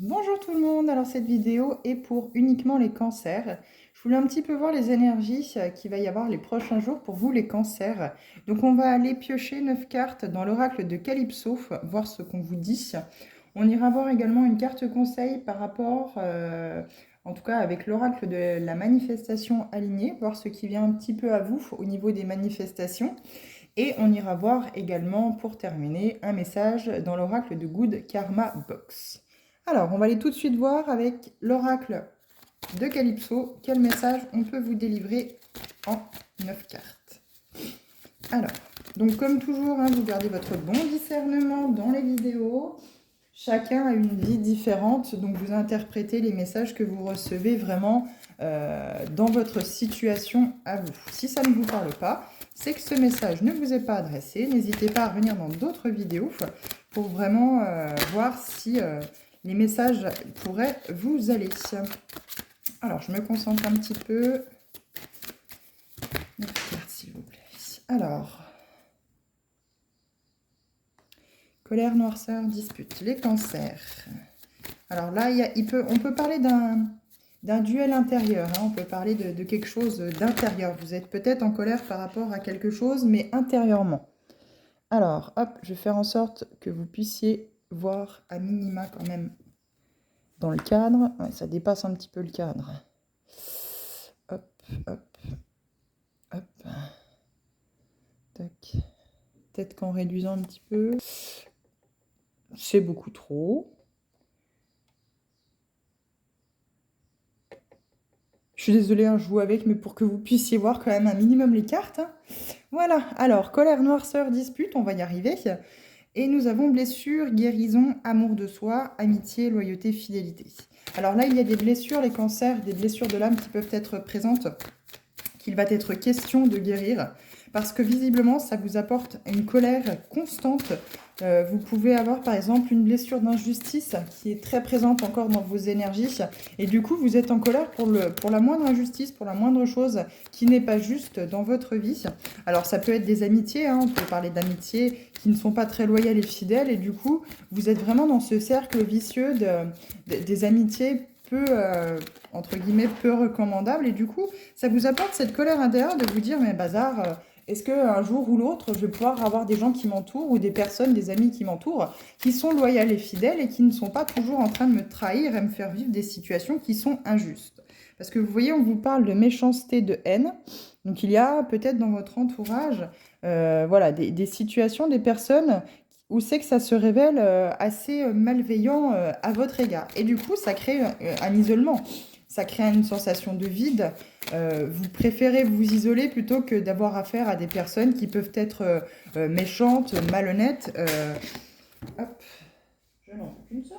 Bonjour tout le monde, alors cette vidéo est pour uniquement les cancers. Je voulais un petit peu voir les énergies qu'il va y avoir les prochains jours pour vous les cancers. Donc on va aller piocher 9 cartes dans l'oracle de Calypso, voir ce qu'on vous dit. On ira voir également une carte conseil par rapport, en tout cas avec l'oracle de la manifestation alignée, voir ce qui vient un petit peu à vous au niveau des manifestations. Et on ira voir également, pour terminer, un message dans l'oracle de Good Karma Box. Alors, on va aller tout de suite voir avec l'oracle de Calypso quel message on peut vous délivrer en 9 cartes. Alors, donc comme toujours, vous gardez votre bon discernement dans les vidéos. Chacun a une vie différente, donc vous interprétez les messages que vous recevez vraiment dans votre situation à vous. Si ça ne vous parle pas, c'est que ce message ne vous est pas adressé. N'hésitez pas à revenir dans d'autres vidéos pour vraiment voir si les messages pourraient vous aller. Alors, je me concentre un petit peu. S'il vous plaît. Alors, colère, noirceur, dispute, les cancers. Alors là, on peut parler d'un duel intérieur, on peut parler de quelque chose d'intérieur. Vous êtes peut-être en colère par rapport à quelque chose, mais intérieurement. Alors, hop, je vais faire en sorte que vous puissiez voir à minima quand même dans le cadre. Ouais, ça dépasse un petit peu le cadre. Hop, hop, hop. Tac. Peut-être qu'en réduisant un petit peu, c'est beaucoup trop. Je suis désolée, je joue avec, mais pour que vous puissiez voir quand même un minimum les cartes. Voilà, alors, colère, noirceur, dispute, on va y arriver. Et nous avons blessure, guérison, amour de soi, amitié, loyauté, fidélité. Alors là, il y a des blessures, les cancers, des blessures de l'âme qui peuvent être présentes, qu'il va être question de guérir, parce que visiblement, ça vous apporte une colère constante. Vous pouvez avoir, par exemple, une blessure d'injustice qui est très présente encore dans vos énergies, et du coup, vous êtes en colère pour la moindre injustice, pour la moindre chose qui n'est pas juste dans votre vie. Alors, ça peut être des amitiés, on peut parler d'amitiés qui ne sont pas très loyales et fidèles, et du coup, vous êtes vraiment dans ce cercle vicieux des amitiés peu, entre guillemets, peu recommandables, et du coup, ça vous apporte cette colère intérieure de vous dire, mais bazar, est-ce qu'un jour ou l'autre, je vais pouvoir avoir des gens qui m'entourent ou des personnes, des amis qui m'entourent, qui sont loyales et fidèles et qui ne sont pas toujours en train de me trahir et me faire vivre des situations qui sont injustes. Parce que vous voyez, on vous parle de méchanceté, de haine. Donc il y a peut-être dans votre entourage voilà, des situations, des personnes où c'est que ça se révèle assez malveillant à votre égard. Et du coup, ça crée un isolement. Ça crée une sensation de vide. Vous préférez vous isoler plutôt que d'avoir affaire à des personnes qui peuvent être méchantes, malhonnêtes. Hop, je n'en fais qu'une seule.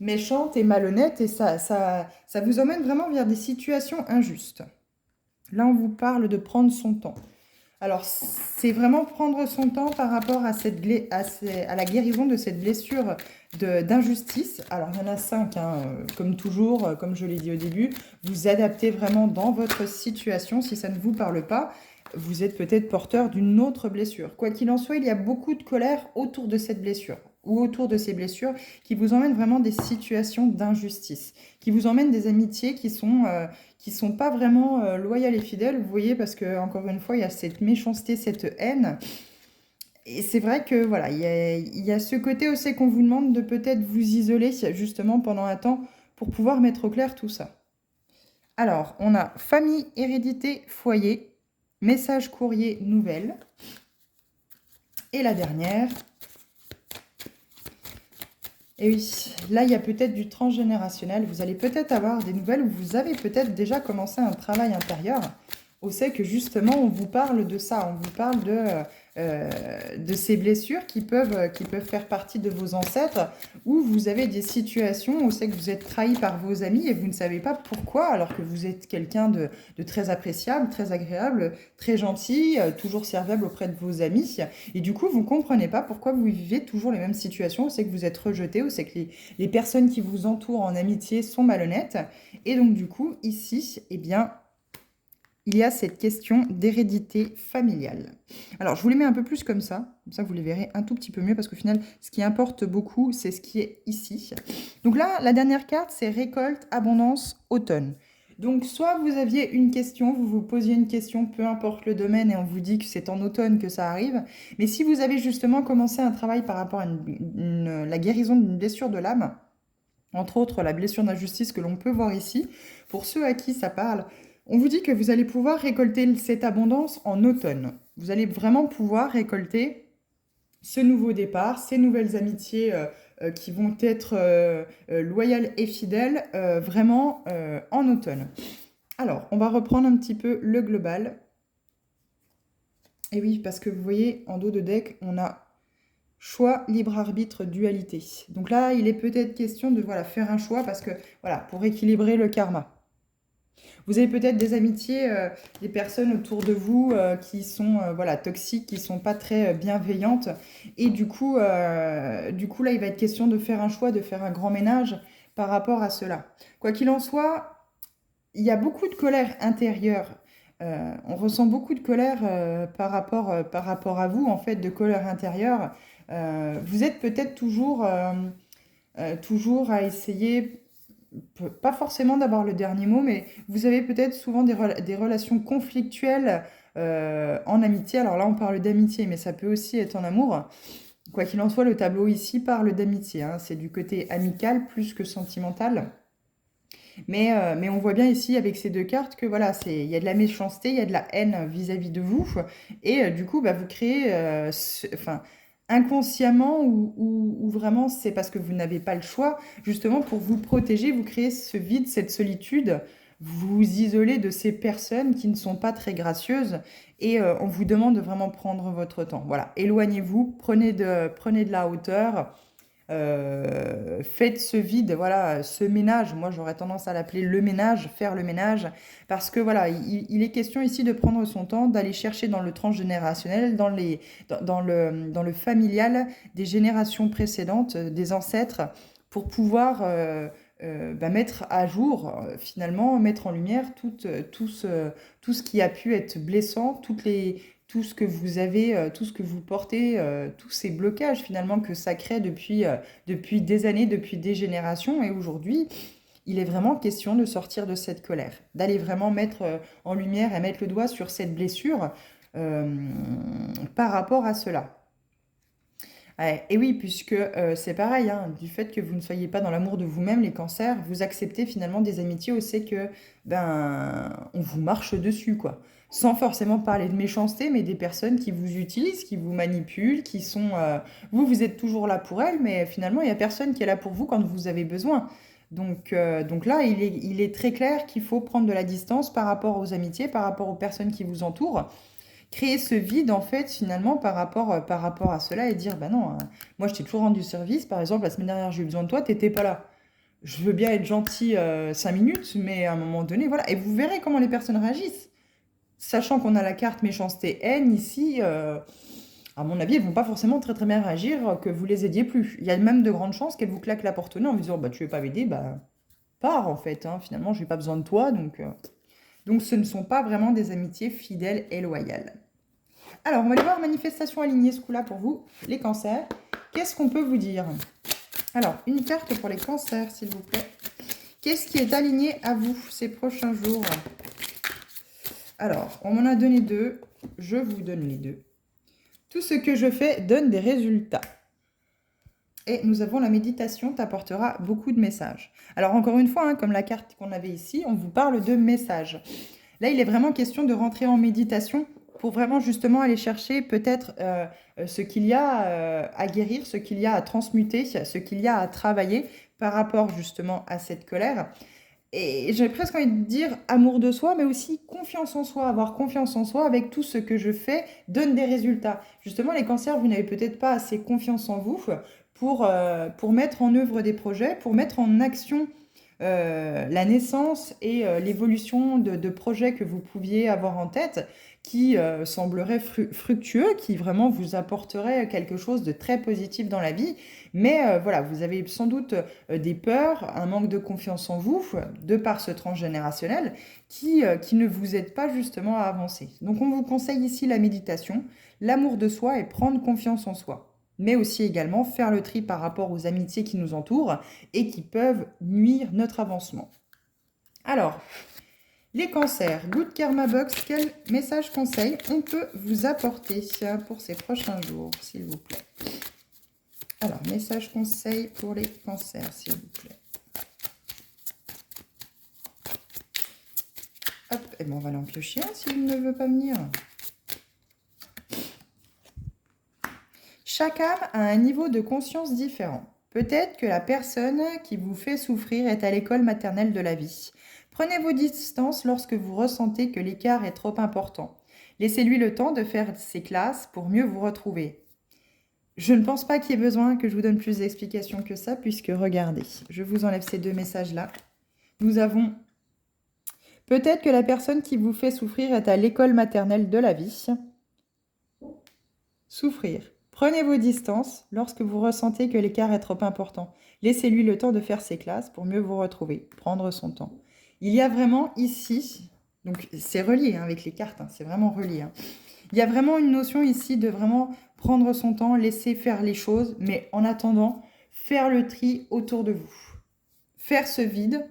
Méchantes et malhonnêtes, et ça vous emmène vraiment vers des situations injustes. Là, on vous parle de prendre son temps. Alors, c'est vraiment prendre son temps par rapport à la guérison de cette blessure d'injustice. Alors, il y en a 5, comme toujours, comme je l'ai dit au début. Vous adaptez vraiment dans votre situation. Si ça ne vous parle pas, vous êtes peut-être porteur d'une autre blessure. Quoi qu'il en soit, il y a beaucoup de colère autour de cette blessure ou autour de ces blessures qui vous emmènent vraiment des situations d'injustice, qui vous emmènent des amitiés qui sont pas vraiment loyales et fidèles, vous voyez, parce que encore une fois, il y a cette méchanceté, cette haine. Et c'est vrai que voilà, il y a ce côté aussi qu'on vous demande de peut-être vous isoler justement pendant un temps pour pouvoir mettre au clair tout ça. Alors, on a famille, hérédité, foyer, message, courrier, nouvelles. Et la dernière. Et oui, là, il y a peut-être du transgénérationnel. Vous allez peut-être avoir des nouvelles où vous avez peut-être déjà commencé un travail intérieur. On sait que justement, on vous parle de ça. On vous parle de ces blessures qui peuvent faire partie de vos ancêtres, où vous avez des situations où c'est que vous êtes trahi par vos amis et vous ne savez pas pourquoi, alors que vous êtes quelqu'un de très appréciable, très agréable, très gentil, toujours serviable auprès de vos amis. Et du coup, vous ne comprenez pas pourquoi vous vivez toujours les mêmes situations, où c'est que vous êtes rejeté, où c'est que les personnes qui vous entourent en amitié sont malhonnêtes. Et donc, du coup, ici, eh bien, il y a cette question d'hérédité familiale. Alors, je vous les mets un peu plus comme ça vous les verrez un tout petit peu mieux, parce qu'au final, ce qui importe beaucoup, c'est ce qui est ici. Donc là, la dernière carte, c'est récolte, abondance, automne. Donc, soit vous aviez une question, vous vous posiez une question, peu importe le domaine, et on vous dit que c'est en automne que ça arrive. Mais si vous avez justement commencé un travail par rapport à la guérison d'une blessure de l'âme, entre autres la blessure d'injustice que l'on peut voir ici, pour ceux à qui ça parle, on vous dit que vous allez pouvoir récolter cette abondance en automne. Vous allez vraiment pouvoir récolter ce nouveau départ, ces nouvelles amitiés qui vont être loyales et fidèles, vraiment en automne. Alors, on va reprendre un petit peu le global. Et oui, parce que vous voyez, en dos de deck, on a choix, libre arbitre, dualité. Donc là, il est peut-être question de faire un choix, parce que voilà, pour équilibrer le karma. Vous avez peut-être des amitiés, des personnes autour de vous qui sont toxiques, qui ne sont pas très bienveillantes. Et du coup, là, il va être question de faire un choix, de faire un grand ménage par rapport à cela. Quoi qu'il en soit, il y a beaucoup de colère intérieure. On ressent beaucoup de colère par rapport à vous, en fait, de colère intérieure. Vous êtes peut-être toujours à essayer pas forcément d'avoir le dernier mot, mais vous avez peut-être souvent des relations conflictuelles en amitié. Alors là, on parle d'amitié, mais ça peut aussi être en amour. Quoi qu'il en soit, le tableau ici parle d'amitié, hein. C'est du côté amical plus que sentimental. Mais on voit bien ici avec ces deux cartes que voilà, il y a de la méchanceté, il y a de la haine vis-à-vis de vous. Et du coup, vous créez, inconsciemment ou vraiment c'est parce que vous n'avez pas le choix, justement pour vous protéger, vous créez ce vide, cette solitude, vous vous isolez de ces personnes qui ne sont pas très gracieuses et on vous demande de vraiment prendre votre temps. Voilà, éloignez-vous, prenez de la hauteur. Faites ce vide, voilà, ce ménage. Moi, j'aurais tendance à l'appeler le ménage, faire le ménage, parce que voilà, il est question ici de prendre son temps, d'aller chercher dans le transgénérationnel, dans le familial des générations précédentes, des ancêtres, pour pouvoir mettre à jour, finalement, mettre en lumière tout ce qui a pu être blessant, tout ce que vous avez, tout ce que vous portez, tous ces blocages finalement que ça crée depuis des années, depuis des générations. Et aujourd'hui, il est vraiment question de sortir de cette colère, d'aller vraiment mettre en lumière et mettre le doigt sur cette blessure euh, par rapport à cela. Ouais, et oui, puisque c'est pareil, hein, du fait que vous ne soyez pas dans l'amour de vous-même, les cancers, vous acceptez finalement des amitiés où c'est que on vous marche dessus, quoi. Sans forcément parler de méchanceté, mais des personnes qui vous utilisent, qui vous manipulent, qui sont... vous êtes toujours là pour elles, mais finalement, il n'y a personne qui est là pour vous quand vous avez besoin. Donc là, il est très clair qu'il faut prendre de la distance par rapport aux amitiés, par rapport aux personnes qui vous entourent, créer ce vide en fait finalement par rapport à cela et dire bah non, moi je t'ai toujours rendu service, par exemple la semaine dernière j'ai eu besoin de toi, t'étais pas là. Je veux bien être gentil 5 minutes, mais à un moment donné, voilà. Et vous verrez comment les personnes réagissent. Sachant qu'on a la carte méchanceté haine ici, à mon avis, elles vont pas forcément très très bien réagir que vous les aidiez plus. Il y a même de grandes chances qu'elles vous claquent la porte au nez en vous disant bah tu veux pas m'aider, bah pars en fait, hein. Finalement j'ai pas besoin de toi, donc ce ne sont pas vraiment des amitiés fidèles et loyales. Alors, on va aller voir manifestation alignée ce coup-là pour vous, les cancers. Qu'est-ce qu'on peut vous dire? Alors, une carte pour les cancers, s'il vous plaît. Qu'est-ce qui est aligné à vous ces prochains jours? Alors, on m'en a donné deux. Je vous donne les deux. Tout ce que je fais donne des résultats. Et nous avons la méditation, t'apportera beaucoup de messages. Alors, encore une fois, hein, comme la carte qu'on avait ici, on vous parle de messages. Là, il est vraiment question de rentrer en méditation pour vraiment justement aller chercher peut-être ce qu'il y a à guérir, ce qu'il y a à transmuter, ce qu'il y a à travailler par rapport justement à cette colère. Et j'ai presque envie de dire amour de soi, mais aussi confiance en soi. Avoir confiance en soi avec tout ce que je fais donne des résultats. Justement, les cancers, vous n'avez peut-être pas assez confiance en vous pour mettre en œuvre des projets, pour mettre en action la naissance et l'évolution de projets que vous pouviez avoir en tête qui sembleraient fructueux, qui vraiment vous apporteraient quelque chose de très positif dans la vie. Mais voilà, vous avez sans doute des peurs, un manque de confiance en vous, de par ce transgénérationnel, qui ne vous aide pas justement à avancer. Donc on vous conseille ici la méditation, l'amour de soi et prendre confiance en soi. Mais aussi également faire le tri par rapport aux amitiés qui nous entourent et qui peuvent nuire notre avancement. Alors, les cancers, Good Karma Box, quel message conseil on peut vous apporter pour ces prochains jours, s'il vous plaît? Alors, message conseil pour les cancers, s'il vous plaît. Hop, et bon, on va l'en piocher un s'il ne veut pas venir. Chaque âme a un niveau de conscience différent. Peut-être que la personne qui vous fait souffrir est à l'école maternelle de la vie. Prenez vos distances lorsque vous ressentez que l'écart est trop important. Laissez-lui le temps de faire ses classes pour mieux vous retrouver. Je ne pense pas qu'il y ait besoin que je vous donne plus d'explications que ça, puisque regardez, je vous enlève ces deux messages-là. Nous avons peut-être que la personne qui vous fait souffrir est à l'école maternelle de la vie. Souffrir. Prenez vos distances lorsque vous ressentez que l'écart est trop important. Laissez-lui le temps de faire ses classes pour mieux vous retrouver, prendre son temps. Il y a vraiment ici, donc c'est relié avec les cartes, c'est vraiment relié. Il y a vraiment une notion ici de vraiment prendre son temps, laisser faire les choses, mais en attendant, faire le tri autour de vous. Faire ce vide,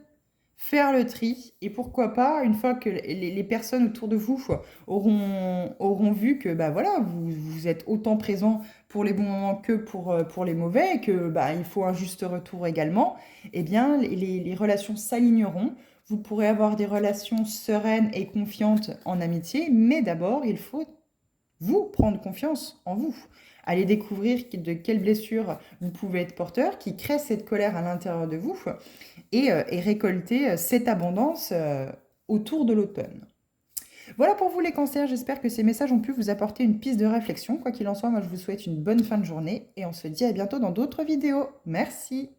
faire le tri, et pourquoi pas, une fois que les personnes autour de vous auront vu que bah, voilà, vous êtes autant présent pour les bons moments que pour les mauvais, et que bah, il faut un juste retour également, eh bien les relations s'aligneront. Vous pourrez avoir des relations sereines et confiantes en amitié, mais d'abord, il faut vous prendre confiance en vous. Allez découvrir de quelles blessures vous pouvez être porteur, qui crée cette colère à l'intérieur de vous, et récolter cette abondance autour de l'automne. Voilà pour vous les cancers, j'espère que ces messages ont pu vous apporter une piste de réflexion. Quoi qu'il en soit, moi je vous souhaite une bonne fin de journée, et on se dit à bientôt dans d'autres vidéos. Merci.